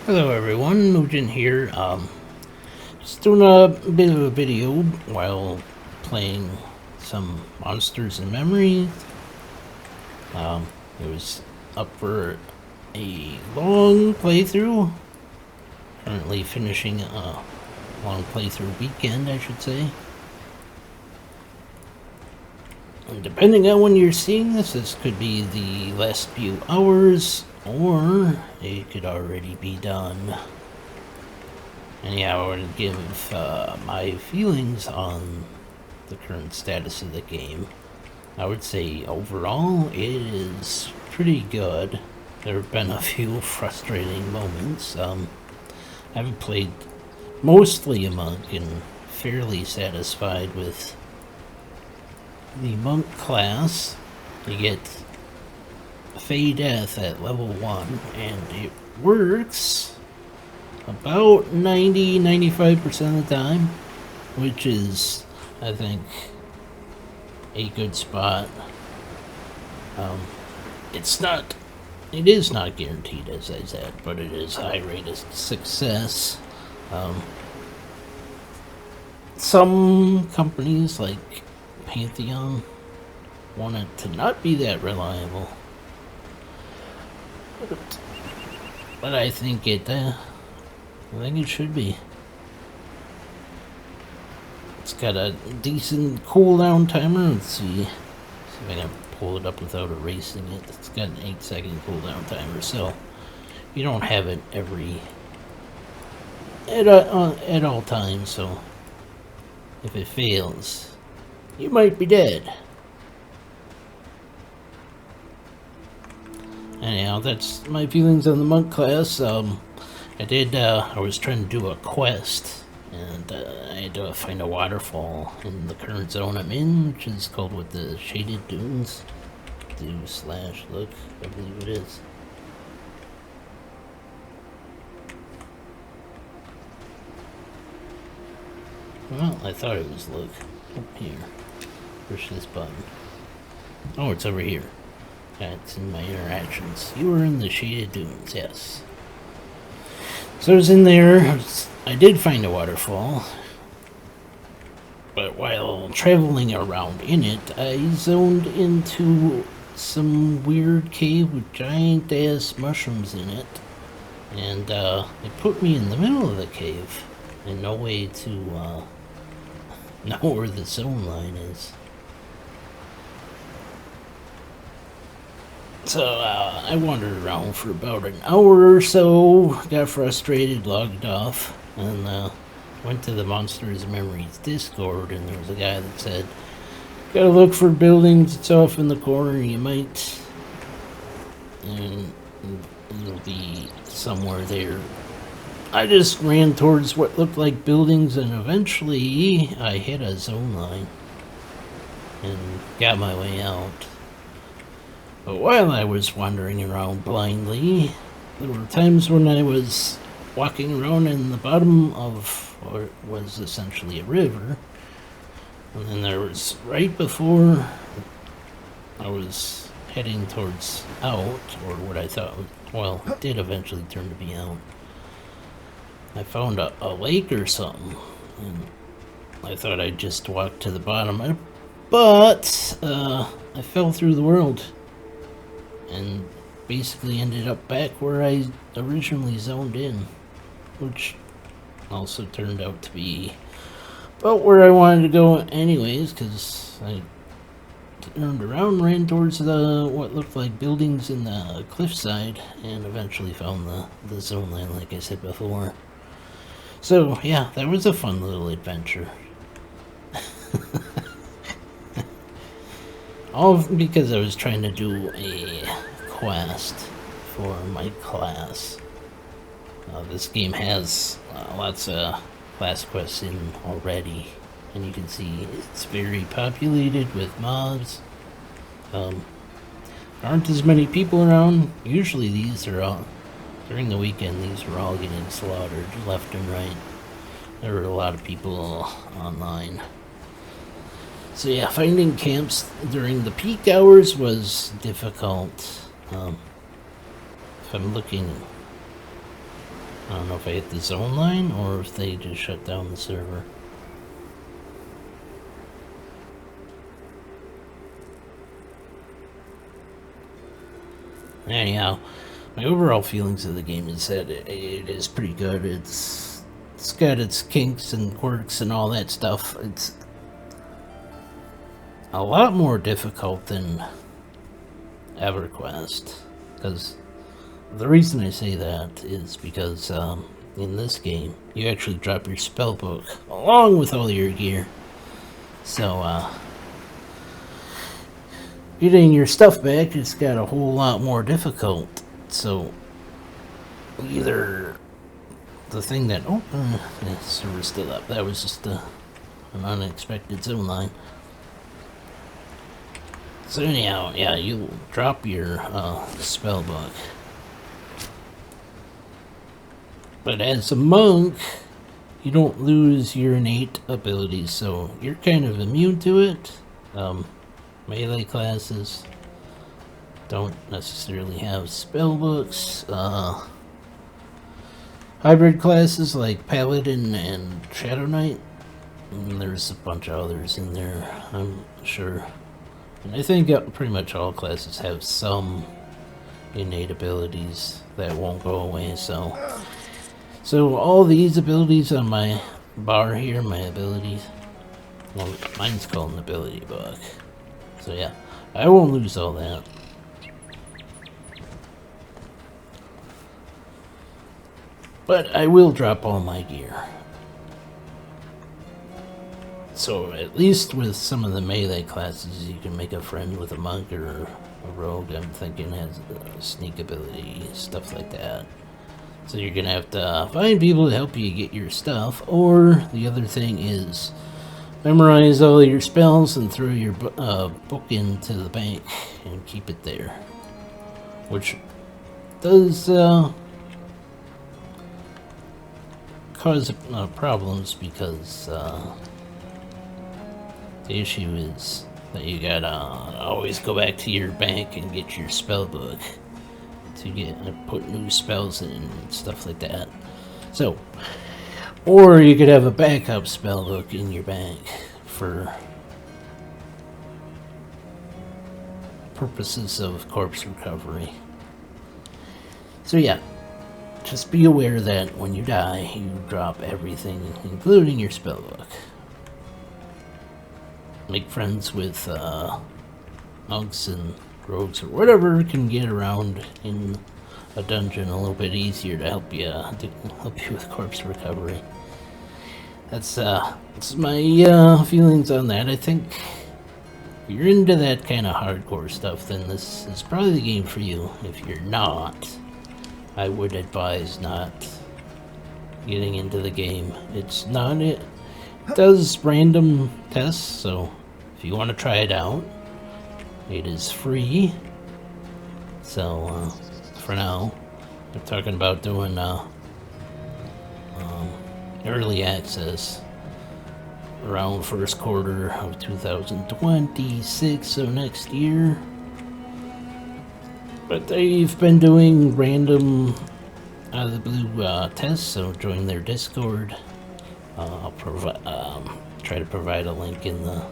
Hello everyone, Mujin here. Just doing a bit of a video while playing some Monsters in Memory. It was up for a long playthrough. Currently finishing a long playthrough weekend, I should say. And depending on when you're seeing this, this could be the last few hours, or it could already be done. And yeah, I would give my feelings on the current status of the game. I would say overall it is pretty good. There have been a few frustrating moments. I haven't played mostly a monk and fairly satisfied with the monk class. You get Fey Death at level 1 and it works about 90-95% of the time, which is, I think, a good spot. It is not guaranteed, as I said, but it is high rate of success. Some companies like Pantheon want it to not be that reliable, but I think it should be. It's got a decent cooldown timer. Let's see if I can pull it up without erasing it. It's got an 8-second cooldown timer, so you don't have it at all times. So if it fails, you might be dead. Anyhow, that's my feelings on the monk class. I was trying to do a quest, and I had to find a waterfall in the current zone I'm in, which is called with the Shaded Dunes. Do/look, I believe it is. Well, I thought it was look. Up here. Push this button. Oh, it's over here. That's in my interactions. You were in the Shaded Dunes, yes. So I was in there. I did find a waterfall, but while traveling around in it, I zoned into some weird cave with giant ass mushrooms in it, and it put me in the middle of the cave and no way to know where the zone line is. So I wandered around for about an hour or so, got frustrated, logged off, and went to the Monsters and Memories Discord, and there was a guy that said, gotta look for buildings, it's off in the corner, you might, and it'll be somewhere there. I just ran towards what looked like buildings, and eventually I hit a zone line and got my way out. But while I was wandering around blindly, there were times when I was walking around in the bottom of what was essentially a river, and then there was, right before I was heading towards out, or what I thought was, well, it did eventually turn to be out, I found a lake or something, and I thought I'd just walk to the bottom, but I fell through the world and basically ended up back where I originally zoned in, which also turned out to be about where I wanted to go anyways, because I turned around, ran towards what looked like buildings in the cliffside, and eventually found the zone line, like I said before. So yeah, that was a fun little adventure. All because I was trying to do a quest for my class. This game has lots of class quests in already, and you can see it's very populated with mobs. Aren't as many people around. Usually these are all, during the weekend, these were all getting slaughtered left and right. There were a lot of people online. So yeah, finding camps during the peak hours was difficult. If I'm looking I don't know if I hit the zone line or if they just shut down the server. Anyhow, my overall feelings of the game is that it is pretty good. It's got its kinks and quirks and all that stuff. It's a lot more difficult than EverQuest, because the reason I say that is because in this game you actually drop your spell book along with all your gear, so getting your stuff back it's got a whole lot more difficult. So either the thing that the server's still up, that was just an unexpected zone line. So anyhow, yeah, you drop your spell book. But as a monk, you don't lose your innate abilities, so you're kind of immune to it. Melee classes don't necessarily have spell books. Hybrid classes like Paladin and Shadow Knight, and there's a bunch of others in there, I'm sure. And I think pretty much all classes have some innate abilities that won't go away, so all these abilities on my bar here, my abilities, well, mine's called an ability book. So yeah, I won't lose all that. But I will drop all my gear. So at least with some of the melee classes, you can make a friend with a monk or a rogue. I'm thinking has a sneak ability, stuff like that. So you're gonna have to find people to help you get your stuff, or the other thing is memorize all your spells and throw your book into the bank and keep it there, which does cause problems, because the issue is that you gotta always go back to your bank and get your spell book to put new spells in and stuff like that. So, or you could have a backup spell book in your bank for purposes of corpse recovery. So yeah, just be aware that when you die, you drop everything, including your spell book. Make friends with monks and rogues or whatever can get around in a dungeon a little bit easier to help you with corpse recovery. That's my feelings on that. I think if you're into that kind of hardcore stuff, then this is probably the game for you. If you're not, I would advise not getting into the game. It's not it does random tests, so if you want to try it out, it is free. So for now, they're talking about doing early access around first quarter of 2026, so next year. But they've been doing random out of the blue tests, so join their Discord. I'll try to provide a link in the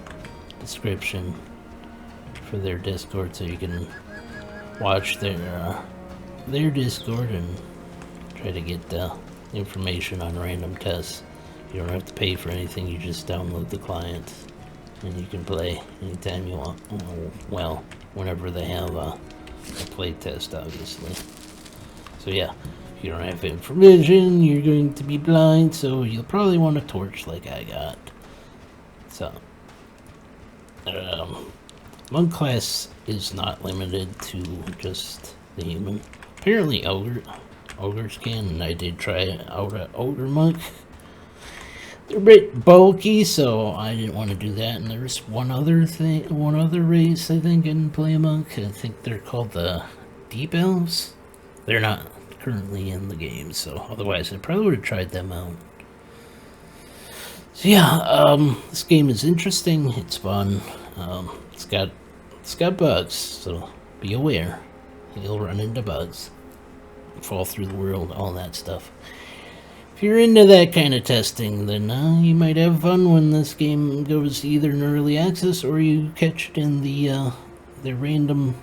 description for their Discord, so you can watch their Discord and try to get information on random tests. You don't have to pay for anything, you just download the client and you can play anytime you want. Well, whenever they have a play test, obviously. So yeah, if you don't have information, you're going to be blind, so you'll probably want a torch like I got. So monk class is not limited to just the human. Apparently ogres can, and I did try out an ogre monk. They're a bit bulky, so I didn't want to do that. And there's one other race I think can play a monk. I think they're called the Deep Elves. They're not currently in the game, so otherwise I probably would have tried them out. So yeah, this game is interesting. It's fun. It's got bugs, so be aware. You'll run into bugs, fall through the world, all that stuff. you're into that kind of testing, then you might have fun when this game goes either in early access or you catch it in the random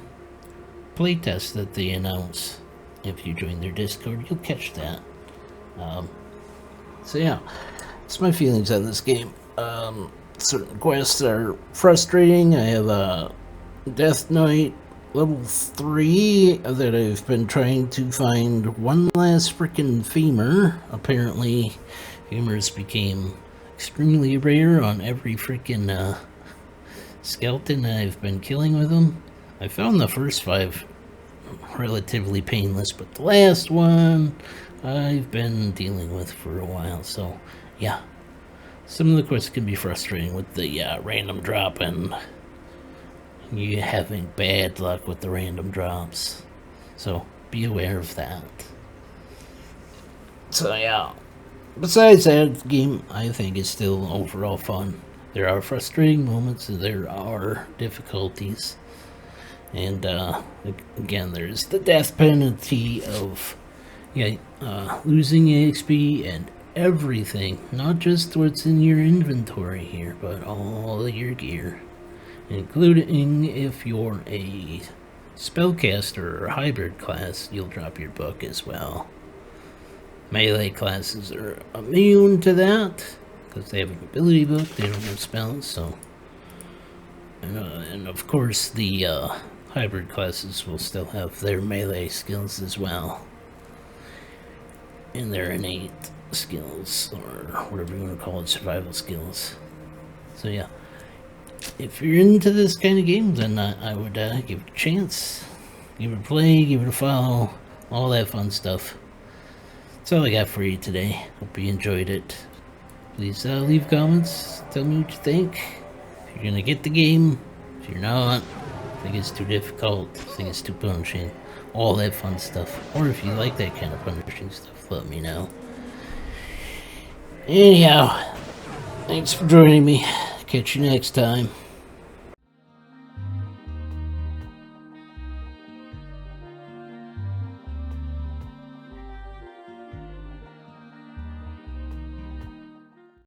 playtest that they announce. If you join their Discord, you'll catch that. So yeah, that's my feelings on this game. Certain quests are frustrating. I have a Death Knight level 3 that I've been trying to find one last freaking femur. Apparently, femurs became extremely rare on every freaking skeleton I've been killing with them. I found the first 5 relatively painless, but the last one I've been dealing with for a while, so yeah. Some of the quests can be frustrating with the random drop and you having bad luck with the random drops. So be aware of that. So yeah. Besides that, the game I think is still overall fun. There are frustrating moments, there are difficulties. And again, there's the death penalty of losing XP and everything, not just what's in your inventory here, but all of your gear, including if you're a spellcaster or hybrid class, you'll drop your book as well. Melee classes are immune to that because they have an ability book, they don't have spells, so and of course the hybrid classes will still have their melee skills as well, and their innate skills, or whatever you want to call it, survival skills. So yeah, if you're into this kind of game, then I would give it a chance, give it a play, give it a follow, all that fun stuff. That's all I got for you today. Hope you enjoyed it. Please leave comments, tell me what you think. If you're gonna get the game, if you're not, think it's too difficult, think it's too punishing, all that fun stuff. Or if you like that kind of punishing stuff, let me know. Anyhow, thanks for joining me. Catch you next time.